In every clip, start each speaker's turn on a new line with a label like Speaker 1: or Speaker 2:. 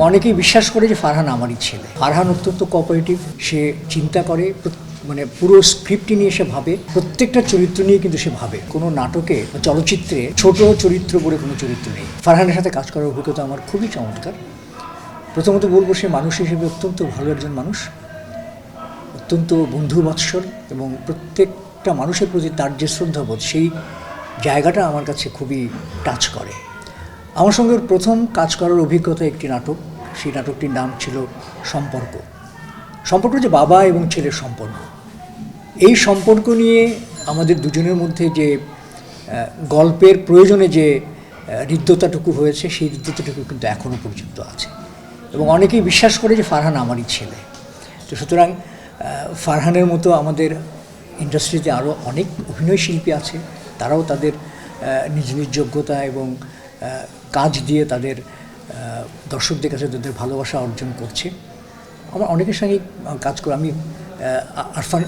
Speaker 1: অনেকেই বিশ্বাস করে যে ফারহান আমারই ছেলে। ফারহান অত্যন্ত কোঅপারেটিভ, সে চিন্তা করে, মানে পুরো স্ক্রিপ্টটি নিয়ে সে ভাবে, প্রত্যেকটা চরিত্র নিয়ে কিন্তু সে ভাবে। কোনো নাটকে বা চলচ্চিত্রে ছোট চরিত্র বলে কোনো চরিত্র নেই। ফারহানের সাথে কাজ করার অভিজ্ঞতা আমার খুবই চমৎকার। প্রথমত বলবো, সে মানুষ হিসেবে অত্যন্ত ভালো একজন মানুষ, অত্যন্ত বন্ধুবৎসল, এবং প্রত্যেকটা মানুষের প্রতি তার যে শ্রদ্ধাবোধ, সেই জায়গাটা আমার কাছে খুবই টাচ করে। আমার সঙ্গে প্রথম কাজ করার অভিজ্ঞতা একটি নাটক, সেই নাটকটির নাম ছিল সম্পর্ক। সম্পর্ক যে বাবা এবং ছেলের সম্পর্ক, এই সম্পর্ক নিয়ে আমাদের দুজনের মধ্যে যে গল্পের প্রয়োজনে যে হৃদ্যতাটুকু হয়েছে, সেই হৃদ্যতাটুকু কিন্তু এখনও পর্যন্ত আছে, এবং অনেকেই বিশ্বাস করে যে ফারহান আমারই ছেলে। তো সুতরাং ফারহানের মতো আমাদের ইন্ডাস্ট্রিতে আরও অনেক অভিনয় শিল্পী আছে, তারাও তাদের নিজ নিজ যোগ্যতা এবং কাজ দিয়ে তাদের দর্শকদের কাছে তাদের ভালোবাসা অর্জন করছে। আমার অনেকের সঙ্গে কাজ করে, আমি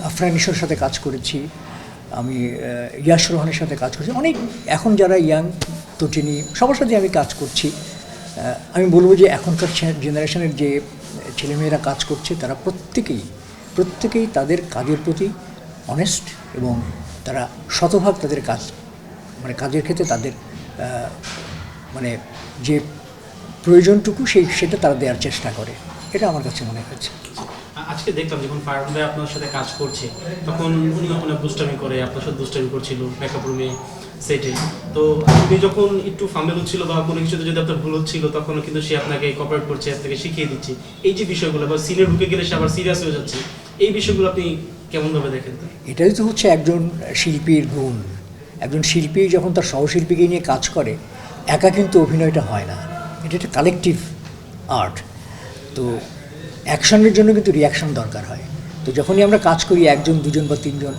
Speaker 1: আফরান নিশোর সাথে কাজ করেছি, আমি ইয়াশ রোহানের সাথে কাজ করছি, অনেক এখন যারা ইয়াং তটিনী সবার সাথে আমি কাজ করছি। আমি বলবো যে এখনকার জেনারেশনের যে ছেলেমেয়েরা কাজ করছে, তারা প্রত্যেকেই তাদের কাজের প্রতি অনেস্ট, এবং তারা শতভাগ তাদের কাজ, মানে কাজের ক্ষেত্রে তাদের মানে যে প্রয়োজনটুকু সেটা তারা দেওয়ার চেষ্টা করে। এটা আমার কাছে মনে হচ্ছে।
Speaker 2: আজকে দেখলাম যখন ফারহান ভাই আপনার সাথে কাজ করছে, তখন উনি অনেক দুষ্টামি করে, আপনার সাথে দুষ্টামি করছিল মেকআপ রুমে, সেটে। তো আপনি যখন একটু ফামেল হচ্ছিল বা কোনো কিছুতে যদি আপনার ভুল হচ্ছিল, তখনও কিন্তু সে আপনাকে কোঅপারেট করছে, আপনাকে শিখিয়ে দিচ্ছে। এই যে বিষয়গুলো, বা সিনে ঢুকে গেলে সে আবার সিরিয়াস হয়ে যাচ্ছে, এই বিষয়গুলো আপনি কেমনভাবে দেখেন?
Speaker 1: এটাই তো হচ্ছে একজন শিল্পীর গুণ। একজন শিল্পী যখন তার সহশিল্পীকে নিয়ে কাজ করে, একা কিন্তু অভিনয়টা হয় না, এটা একটা কালেকটিভ আর্ট। তো অ্যাকশনের জন্য কিন্তু রিয়াকশন দরকার হয়। তো যখনই আমরা কাজ করি একজন, দুজন বা তিনজন,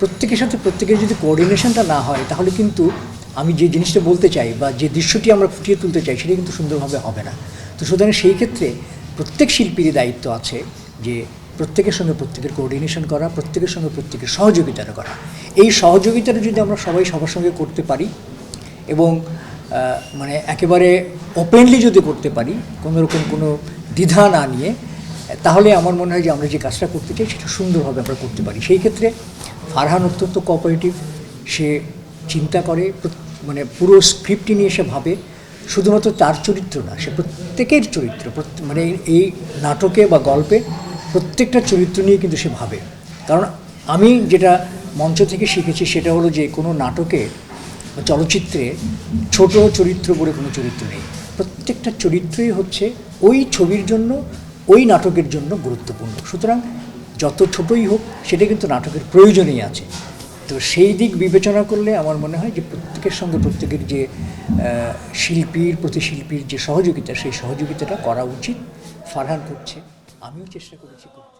Speaker 1: প্রত্যেকের সাথে প্রত্যেকের যদি কোঅর্ডিনেশনটা না হয়, তাহলে কিন্তু আমি যে জিনিসটা বলতে চাই বা যে দৃশ্যটি আমরা ফুটিয়ে তুলতে চাই, সেটা কিন্তু সুন্দরভাবে হবে না। তো সুতরাং সেই ক্ষেত্রে প্রত্যেক শিল্পীরই দায়িত্ব আছে যে প্রত্যেকের সঙ্গে প্রত্যেকের কোঅর্ডিনেশন করা, প্রত্যেকের সঙ্গে প্রত্যেকের সহযোগিতা করা। এই সহযোগিতাটা যদি আমরা সবাই সবার সঙ্গে করতে পারি, এবং মানে একেবারে ওপেনলি যদি করতে পারি, কোনোরকম কোনো দ্বিধা না নিয়ে, তাহলে আমার মনে হয় যে আমরা যে কাজটা করতে চাই সেটা সুন্দরভাবে আমরা করতে পারি। সেই ক্ষেত্রে ফারহান অত্যন্ত কোঅপারেটিভ, সে চিন্তা করে, মানে পুরো স্ক্রিপ্টটি নিয়ে সে ভাবে। শুধুমাত্র তার চরিত্র না, সে প্রত্যেকের চরিত্র, মানে এই নাটকে বা গল্পে প্রত্যেকটা চরিত্র নিয়ে কিন্তু সে ভাবে। কারণ আমি যেটা মঞ্চ থেকে শিখেছি, সেটা হলো যে কোনো নাটকে বা চলচ্চিত্রে ছোট চরিত্র বলে কোনো চরিত্র নেই। প্রত্যেকটা চরিত্রই হচ্ছে ওই ছবির জন্য, ওই নাটকের জন্য গুরুত্বপূর্ণ। সুতরাং যত ছোটই হোক, সেটা কিন্তু নাটকের প্রয়োজনই আছে। তো সেই দিক বিবেচনা করলে আমার মনে হয় যে প্রত্যেকের সঙ্গে প্রত্যেকের যে শিল্পীর প্রতি শিল্পীর যে সহযোগিতা, সেই সহযোগিতাটা করা উচিত। ফারহান করছে, আমিও চেষ্টা করেছি করতে।